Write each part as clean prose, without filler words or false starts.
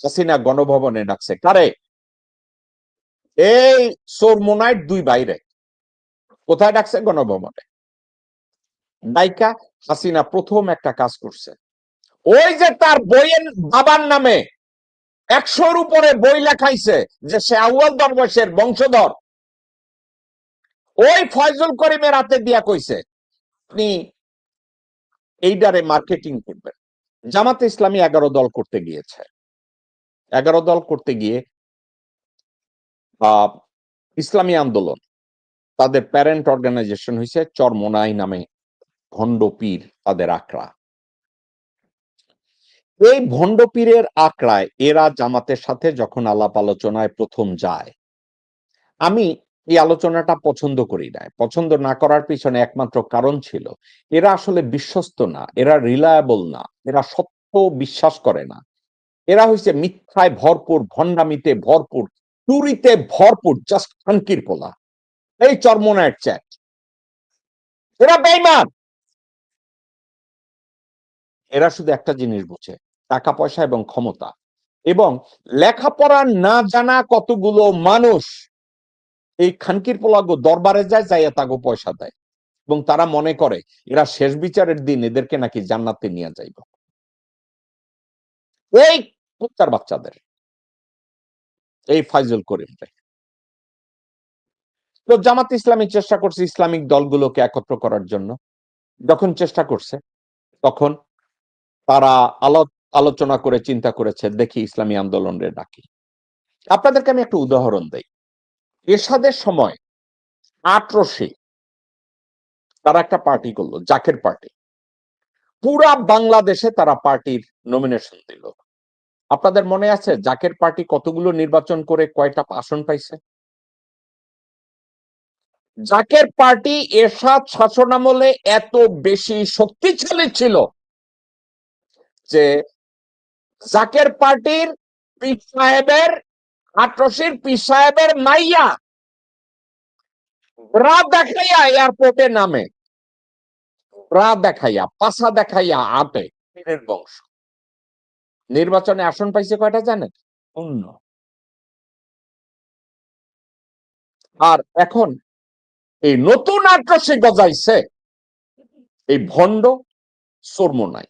হাসিনা গণভবনে ডাকছে কারে? এই সোরমোনাইট দুই বাইরে। কোথায় ডাকছে? গণভবনে। ডাইকা হাসিনা প্রথম একটা কাজ করছে, ওই যে তার বইয়ের বাবার নামে 100-র উপরে বই লেখাইছে যে সে আউয়াল দরবেশের বংশধর, ওই ফয়জুল করিমের হাতে দিয়া কইছে আপনি এইটারে মার্কেটিং করবেন। জামাতে ইসলামী 11 দল করতে গিয়েছে। 11 দল করতে গিয়ে ইসলামী আন্দোলন, তাদের প্যারেন্ট অর্গানাইজেশন হয়েছে চরমোনাই নামে ভণ্ড পীর তাদের আকড়া। এই ভণ্ড পীরের আকড়ায় এরা জামাতের সাথে যখন আলাপ আলোচনায় প্রথম যায়, আমি এই আলোচনাটা পছন্দ করি না। পছন্দ না করার পিছনে একমাত্র কারণ ছিল এরা আসলে বিশ্বস্ত না, এরা রিলায়েবল না, এরা সত্য বিশ্বাস করে না। এরা হইছে মিথ্যায় ভরপুর, ভণ্ডামিতে ভরপুর, চুরিতে ভরপুর, জাস্ট খানকির পোলা। এই চরমোনাইট চ্যাট, এরা বেঈমান। এরা শুধু একটা জিনিস বুঝে, টাকা পয়সা এবং ক্ষমতা। এবং লেখাপড়া না জানা কতগুলো মানুষ এই খানকির পোলাগো দরবারে যায়, যাইয়া তাগো পয়সা দেয় এবং তারা মনে করে এরা শেষ বিচারের দিন এদেরকে নাকি জান্নাতে নিয়ে যাইব। এই কুত্তার বাচ্চাদের, এই ফয়জুল করিম। তো জামাত ইসলামী চেষ্টা করছে ইসলামিক দলগুলোকে একত্র করার জন্য। যখন চেষ্টা করছে তখন তারা আলোচনা করে চিন্তা করেছে দেখি ইসলামী আন্দোলনের ডাকি। আপনাদেরকে আমি একটা উদাহরণ দেই। এরশাদের সময় 1800 তারা একটা পার্টি করলো, জাকের পার্টি। পুরা বাংলাদেশে তারা পার্টির নমিনেশন দিল। আপনাদের মনে আছে জাকের পার্টি কতগুলো নির্বাচন করে কয়টা আসন পাইছে? জাকের পার্টি এরশাদ শাসনামলে এত বেশি শক্তিশালী ছিল যে জাকের পার্টির পীর সাহেবের, 1800 পীর সাহেবের মাইয়া ব্রা দেখাইয়া এয়ারপোর্টে নামে, ব্রা দেখাইয়া, পাশা দেখাইয়া আটে। পীরের বংশ। নির্বাচনে আসন পাইছে কয়টা জানেন? 0। আর এখন এই নতুন 1800 গজাইছে এই ভণ্ড চোরমোনাই।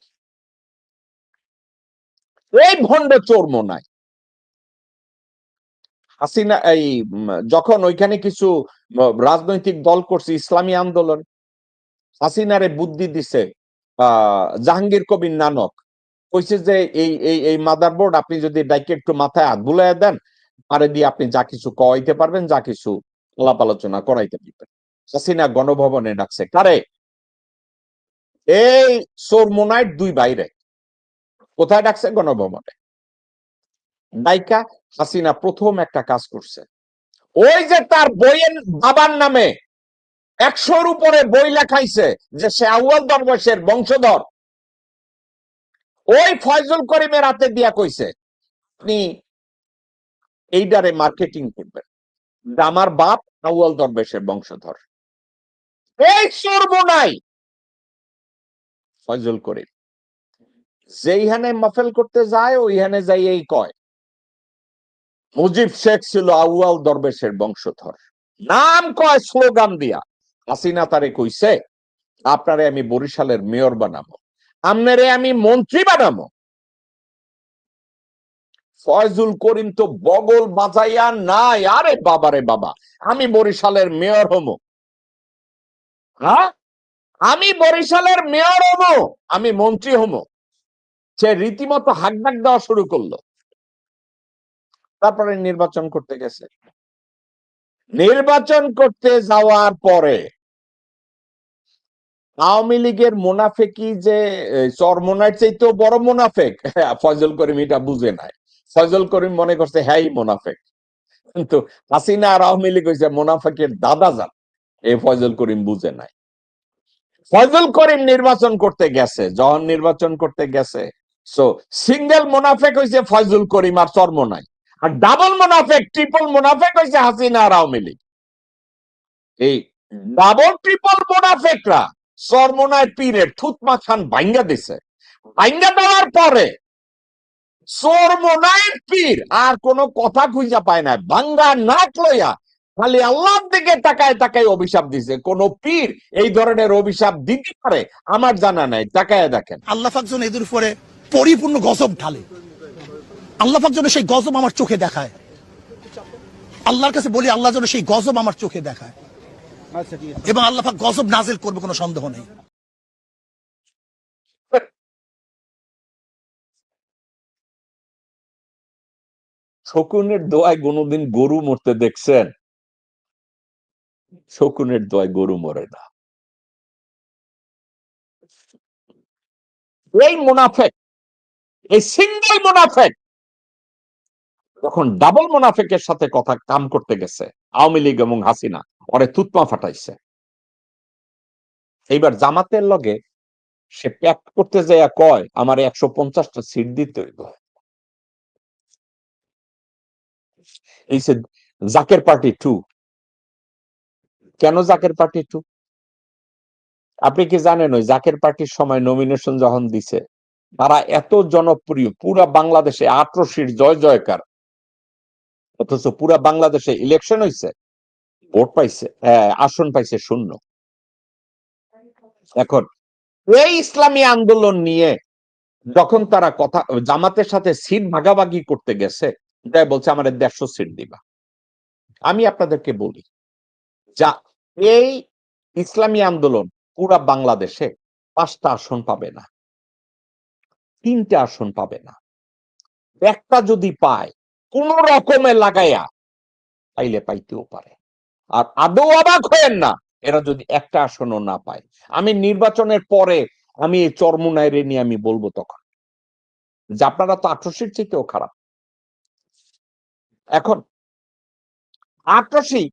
এই ভণ্ড চোরমোনাই হাসিনা এই যখন ওইখানে কিছু রাজনৈতিক দল করছে ইসলামী আন্দোলন, হাসিনারে বুদ্ধি দিছে জাহাঙ্গীর কবির নানক। কইছে যে এই মাদারবোর্ড আপনি যদি ডাইকে একটু মাথায় হাত বুলাইয়া দেন, আরে দিয়ে আপনি যা কিছু কইতে পারবেন, যা কিছু আলাপ আলোচনা করাইতে পারবেন। হাসিনা গণভবনে ডাকছে কারে? এই সোরমোনাইট দুই বাইরে। কোথায় ডাকছে? গণভবনে। ডাইকা হাসিনা প্রথম একটা কাজ করছে, ওই যে তার বইয়ের বাবার নামে 100-র উপরে বই লেখাইছে যে সে আউয়াল দরবেশের বংশধর, ওই ফয়জুল করিমের হাতে দিয়া কইছে আপনি এইটারে মার্কেটিং করবেন, আমার বাপ আউয়াল দরবেশের বংশধর। এই চোরমোনাই ফয়জুল করিম যেইখানে মাহফিল করতে যায় ওইখানে যাই এই কয় মুজিব শেখ ছিল আউয়াল দরবেশের বংশধর, নাম কয় স্লোগান দিয়া। হাসিনা তারে কইছে আপনারে আমি বরিশালের মেয়র বানাবো, আমনেরে আমি মন্ত্রী বানাবো। ফয়জুল করিম তো বগল বাজাইয়া নাই, আরে বাবারে বাবা, আমি বরিশালের মেয়র হমো। হ্যাঁ, আমি বরিশালের মেয়র হমো, আমি মন্ত্রী হমো। সে রীতিমতো হাকডাক দেওয়া শুরু করলো। তারপরে নির্বাচন করতে গেছে। নির্বাচন করতে যাওয়ার পরে আওয়ামী লীগের মুনাফেকি যে চরমোনাইট চাইতেও বড় মুনাফেক, ফয়জুল করিম এটা বুঝে নাই। ফয়জুল করিম মনে করছে হ্যাঁ মুনাফেক, কিন্তু হাসিনা আর আওয়ামী লীগ হয়েছে মুনাফেকের দাদা যান, এই ফয়জুল করিম বুঝে নাই। ফয়জুল করিম নির্বাচন করতে গেছে, যখন নির্বাচন করতে গেছে সো সিঙ্গেল মুনাফেক হয়েছে ফয়জুল করিম আর চরমোনাই, আর ডাবল মুনাফেক, ট্রিপল মুনাফেক হয়েছে হাসিনা আর আওয়ামী লীগ। এই ডাবল ট্রিপল মুনাফেকরা চরমোনাই পীরের থুতমা খান ভাঙ্গা দিছে। ভাঙ্গা দেওয়ার পরে চরমোনাইয়ের পীর আর কোন কথা খুঁজা পায় না, ভাঙ্গা নাক লইয়া খালি আল্লাহর দিকে তাকায় তাকায় অভিশাপ দিছে। কোন পীর এই ধরনের অভিশাপ দিতে পারে আমার জানা নাই, তাকায় দেখেন। আল্লাহ পাক যেন এদের উপরে পরিপূর্ণ গজব ঢালে, আল্লাহ পাক যেন সেই গজব আমার চোখে দেখায়, আল্লাহর কাছে বলি আল্লাহ যেন সেই গজব আমার চোখে দেখায়, এবং আল্লাহ পাক গজব নাজিল করবে, কোনো সন্দেহ নেই। শকুনের দোয়ায় কোনোদিন গরু মরতে দেখছেন? শকুনের দোয়ায় গরু মরে না। এই মুনাফেক, এই সিঙ্গেল মুনাফেক যখন ডাবল মুনাফেকের সাথে কথা কাম করতে গেছে, আওয়ামী লীগ এবং হাসিনা ওরে তুতমা ফাটাইছে। এইবার জামাতের লগে সে প্যাক করতে যাইয়া কয় আমার 150টা সিট দিতে হইব। এই যে জাকের পার্টি 2। কেন জাকের পার্টি 2? আপনি কি জানেন ওই জাকের পার্টির সময় নমিনেশন যখন দিছে, তারা এত জনপ্রিয়, পুরা বাংলাদেশে 18 সিট জয় জয়কার, অথচ পুরা বাংলাদেশে ইলেকশন হয়েছে, ভোট পাইছে, আসন পাইছে 0। এখন এই ইসলামী আন্দোলন নিয়ে যখন তারা কথা জামাতের সাথে সিট ভাগাভাগি করতে গেছে, তাই বলছে আমার 150 সিট দিবা। আমি আপনাদেরকে বলি, যা এই ইসলামী আন্দোলন পুরা বাংলাদেশে 5টা আসন পাবে না, 3টে আসন পাবে না। একটা যদি পায় কোন রকমে লাগাইয়া, পাইলে পাইতেও পারে। আর আদৌ অবাক হয়েন না এরা যদি একটা আসনও না পায়। আমি নির্বাচনের পরে আমি এই চরমুনাইরে নিয়ে আমি বলবো তখন যে আপনারা তো 18 চেয়েও খারাপ। এখন 18,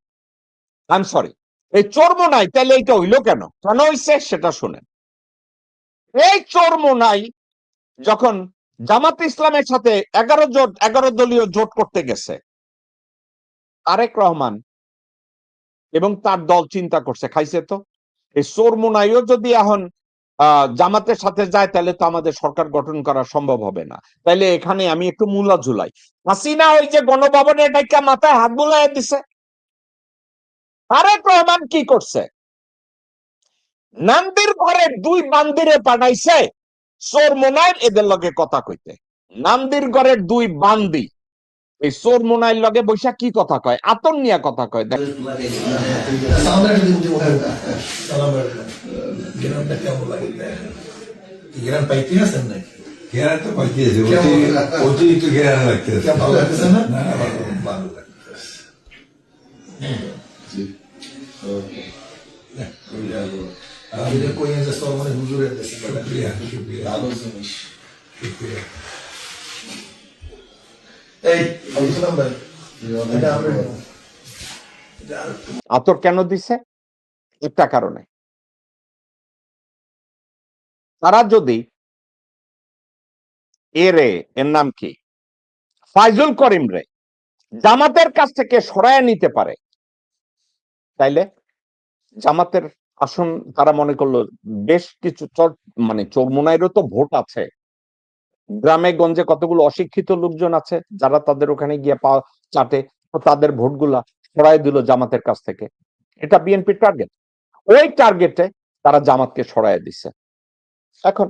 আই এম সরি, এই চরমুনাই তাহলে এইটা হইলো কেন, কেন হইছে সেটা শুনেন। এই চরমুনাই যখন জামাত ইসলামের সাথে 11 দলীয় জোট করতে গেছে, তারেক রহমান এবং তার দল চিন্তা করছে খাইছে তো, এই চরমুনাইও যদি এখন জামাতের সাথে যায় তাহলে তো আমাদের সরকার গঠন করা সম্ভব হবে না। তাইলে এখানে আমি একটু মূলা ঝুলাই। হাসিনা ওই যে গণভবনে ডাইকা মাথায় হাত বুলাই দিছে। তারেক রহমান কি করছে, নান্দির ঘরের 2 বান্দিরে পাঠাইছে চরমুনাইর এদের লগে কথা কইতে। নান্দির ঘরের 2 বান্দি এই চরমুনাইর লগে বৈশা কি কথা কয়, আতন নিয়া কথা কয়। অতিরিক্ত ঘেরানো লাগতেছে। আতর কেন দিছে? একটা কারণে, তারা যদি এর নাম কি ফাইজুল করিম রে জামাতের কাছ থেকে সরায় নিতে পারে, তাইলে জামাতের আসন তারা মনে করলো বেশ কিছু মানে চরমুনাইরও তো ভোট আছে, গ্রামে গঞ্জে কতগুলো অশিক্ষিত লোকজন আছে যারা তাদের ওখানে গিয়ে চাটে, তো তাদের ভোটগুলা সরাই দিল জামাতের কাছ থেকে। এটা বিএনপির টার্গেট, ওই টার্গেটে তারা জামাতকে সরাই দিছে। এখন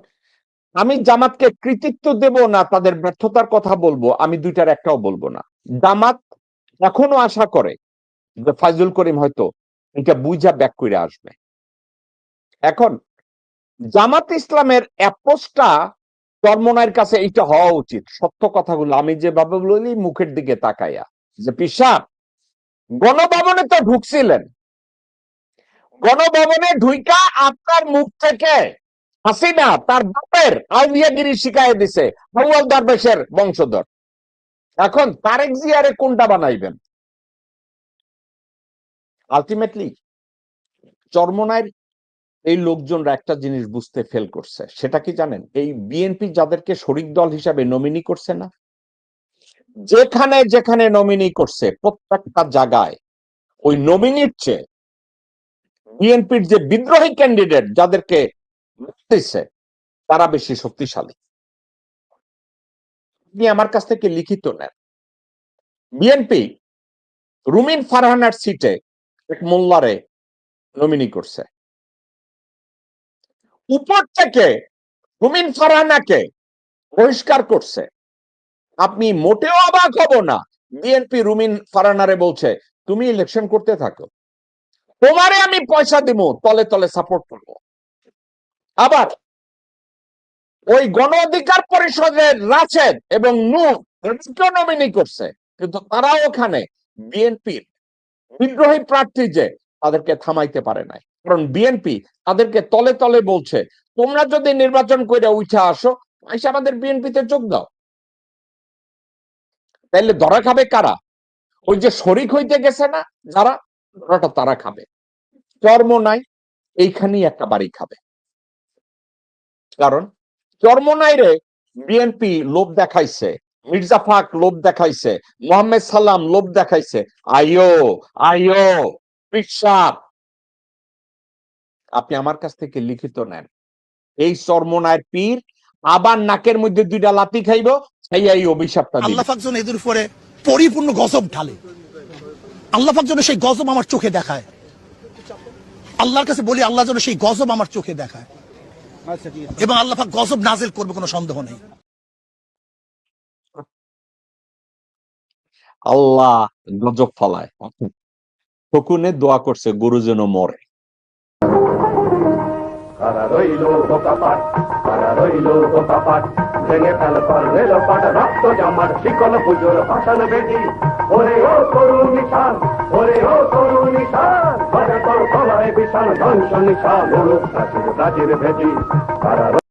আমি জামাতকে কৃতিত্ব দেব না তাদের ব্যর্থতার কথা বলবো, আমি দুইটার একটাও বলবো না। জামাত এখনো আশা করে যে ফাইজুল করিম হয়তো এটা বুঝা ব্যাক করে আসবে। এখন জামাত ইসলামের অ্যাপ্রোচটা চরমোনাইর কাছে এইটা হওয়া উচিত, সত্য কথাগুলো আমি যেভাবে বলি মুখের দিকে তাকাইয়া, যে পিসাব গণভবনে তো ঢুকছিলেন, গণভবনে ঢুইকা আপনার মুখ থেকে হাসিনা তার বাপের আউলিয়াগিরি শিখাই দিছে, হাওয়াল দরবেশের বংশধর। এখন তারেক জিয়ারে কোনটা বানাইবেন? আলটিমেটলি চরমোনাইর এই লোকজনরা একটা জিনিস বুঝতে ফেল করছে, সেটা কি জানেন? এই বিএনপি যাদেরকে শরিক দল হিসাবে নমিনি করছে না, যেখানে যেখানে নমিনি করছে প্রত্যেকটা জায়গায় ওই নমিনির চেয়ে বিএনপির যে বিদ্রোহী ক্যান্ডিডেট যাদেরকে দিচ্ছে তারা বেশি শক্তিশালী। আপনি আমার কাছ থেকে লিখিত নেন। বিএনপি রুমিন ফারহানার সিটে এক মোল্লারে নমিনি করছে, উপর থেকে রুমিন ফারহানাকে বহিষ্কার করছে। আপনি মোটেও অবাক হব না, বিএনপি রুমিন ফারহানারে বলছে তুমি ইলেকশন করতে থাকো, তোমারে আমি পয়সা দিব, তলে তলে সাপোর্ট করবো। আবার ওই গণ অধিকার পরিষদের রাশেদ এবং নূর নমিনি করছে, কিন্তু তারাও ওখানে বিএনপির বিদ্রোহী প্রার্থী যে তাদেরকে থামাইতে পারে নাই, কারণ বিএনপি তাদেরকে তলে তলে বলছে তোমরা যদি নির্বাচন করে উঠে আসো, এসে আমাদের বিএনপিতে যোগ দাও। তাইলে ধরা খাবে কারা? ওই যে শরিক হইতে গেছে না যারা, ধরাটা তারা খাবে। চর্ম নাই, এইখানেই একটা বাড়ি খাবে। কারণ চর্মনাই রে বিএনপি লোভ দেখাইছে, মির্জা ফাক লোভ দেখাইছে, মোহাম্মদ সাল্লাম লোভ দেখাইছে, আইও আইও বিশ্বাস। আপনি আমার কাছ থেকে লিখিত নেন, এই চর্মনায়ের পীর আবার নাকের মধ্যে দুইটা লাথি খাইব, সেই এই অভিশাপটা দিবে। আল্লাহ পাক যেন এদের উপরে পরিপূর্ণ গজব ঢালে, আল্লাহ পাক যেন সেই গজব আমার চোখে দেখায়। আল্লাহর কাছে বলি আল্লাহ যেন সেই গজব আমার চোখে দেখায়, এবং আল্লাহ পাক গজব নাজিল করবে, কোনো সন্দেহ নেই। আল্লাহ গজব ফলায়। শকুনে দোয়া করছে গরু যেন মরে। কারা রইল বোকাপাট, কারা রইল বোকাপাট, ভেঙে ফেল রেল পাট, রক্ত জামার শিকল পুজোর ভাষণ বেদি। ওরে ও করুণ নিশান, ওরে ও করুণ নিশান, তোর গলায় বিশাল ধ্বংস নিশান, প্রাচীর প্রাচীর ভেদি। কারা